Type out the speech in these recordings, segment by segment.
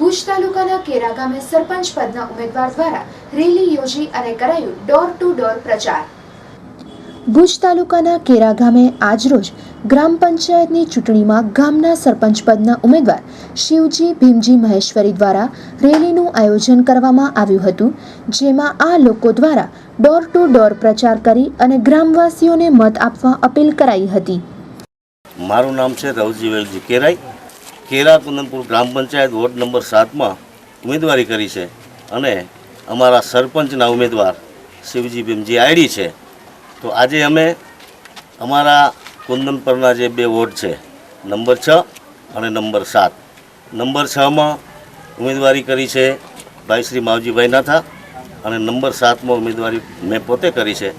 ભુજ તાલુકાના કેરા ગામે સરપંચ પદના ઉમેદવાર દ્વારા રેલી યોજી અને કરાયું ડોર ટુ ડોર પ્રચાર। ભુજ તાલુકાના કેરા ગામે આજરોજ ગ્રામ પંચાયતની ચૂંટણીમાં ગામના સરપંચ પદના ઉમેદવાર શિવજી ભીમજી મહેશ્વરી દ્વારા રેલીનું આયોજન કરવામાં આવ્યું હતું, જેમાં આ લોકો દ્વારા ડોર ટુ ડોર પ્રચાર કરી અને ગ્રામવાસીઓને મત આપવા અપીલ કરાઈ હતી। મારું નામ છે રવજી વેલજી કેરાઈ। કેરા કુંદનપુર ગ્રામ પંચાયત વોર્ડ નંબર 7 માં ઉમેદવારી કરી છે અને અમારા સરપંચના ઉમેદવાર શિવજી ભીમજી આઈડી છે। તો આજે અમે અમારા કુંદનપુરના જે બે વોર્ડ છે નંબર 6 અને નંબર 7, નંબર 6 માં ઉમેદવારી કરી છે ભાઈ શ્રી માવજીભાઈ નાથા અને નંબર 7 માં ઉમેદવારી મેં પોતે કરી છે।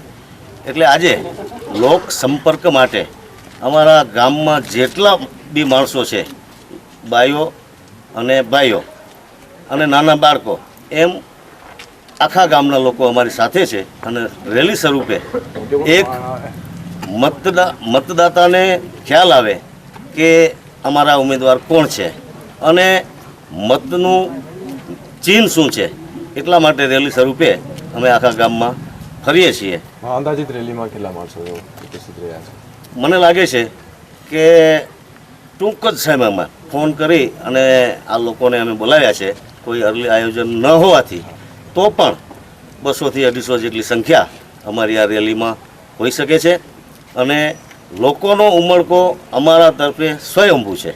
એટલે આજે લોક સંપર્ક માટે અમારા ગામમાં જેટલા બી માણસો છે, બાઈઓ અને ભાઈઓ અને નાના બાળકો, એમ આખા ગામના લોકો અમારી સાથે છે અને રેલી સ્વરૂપે એક મતદાતાને ખ્યાલ આવે કે અમારા ઉમેદવાર કોણ છે અને મતનું ચિહ્ન શું છે, એટલા માટે રેલી સ્વરૂપે અમે આખા ગામમાં ફરીએ છીએ। અંદાજિત રેલીમાં કેટલા માણસો ઉપસ્થિત રહ્યા છે? મને લાગે છે કે ટૂંક જ સમયમાં ફોન કરી અને આ લોકોને અમે બોલાવ્યા છે। કોઈ અર્લી આયોજન ન હોવાથી તો પણ 200 થી 250 જેટલી સંખ્યા અમારી આ રેલીમાં હોઈ શકે છે અને લોકોનો ઉમળકો અમારા તરફે સ્વયંભૂ છે।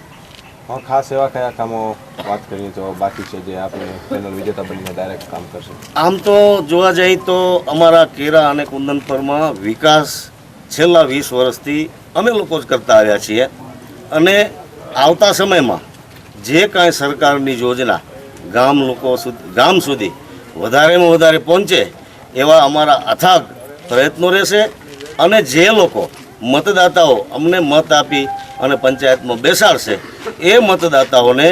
ખાસ એવા કયા કામો વાત કરીએ તો બાકી છે જે આપણે પેનલ વિજેતા બનીને ડાયરેક્ટ કામ કરશે? આમ તો જોવા જઈએ તો અમારા કેરા અને કુંદનપુરમાં વિકાસ છેલ્લા 20 વર્ષથી અમે લોકો જ કરતા આવ્યા છીએ અને આવતા સમયમાં જે કાંઈ સરકારની યોજના ગામ સુધી વધારેમાં વધારે પહોંચે એવા અમારા અથાગ પ્રયત્નો રહેશે અને જે લોકો મતદાતાઓ અમને મત આપી અને પંચાયતમાં બેસાડશે એ મતદાતાઓને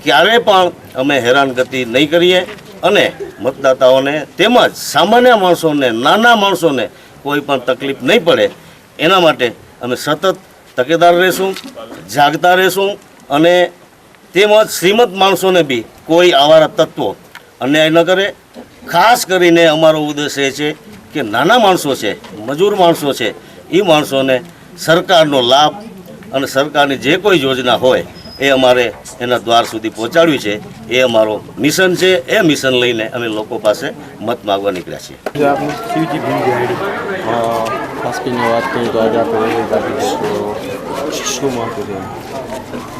ક્યારેય પણ અમે હેરાનગતિ નહીં કરીએ અને મતદાતાઓને તેમજ સામાન્ય માણસોને, નાના માણસોને કોઈ પણ તકલીફ નહીં પડે એના માટે અમે સતત તકેદાર રહેશું, જાગતા રહેશું અને તેમજ શ્રીમંત માણસોને બી કોઈ આવારા તત્વો અન્યાય ન કરે। ખાસ કરીને અમારો ઉદ્દેશ એ છે કે નાના માણસો છે, મજૂર માણસો છે, એ માણસોને સરકારનો લાભ અને સરકારની જે કોઈ યોજના હોય એ અમારે એના દ્વાર સુધી પહોંચાડવી છે। એ અમારો મિશન છે। એ મિશન લઈને અમે લોકો પાસે મત માગવા નીકળ્યા છીએ। શિવજી ભીમજી આઈડી ખાસ કરીને વાત કરીએ તો આજે આપણે શું મહત્વ છે?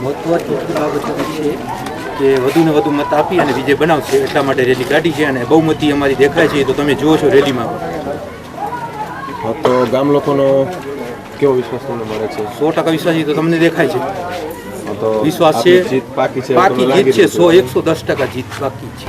મહત્વની બાબત છે કે વધુને વધુ મત આપી અને વિજય બનાવશે, એટલા માટે રેલી કાઢી છે અને બહુમતી અમારી દેખાય છે, તો તમે જુઓ છો રેલીમાં। તો ગામ લોકોનો કેવો વિશ્વાસ તમને મળે છે? 100% વિશ્વાસ તો તમને દેખાય છે, તો વિશ્વાસ છે, જીત પાકી છે, જીત છે, 110% જીત બાકી છે।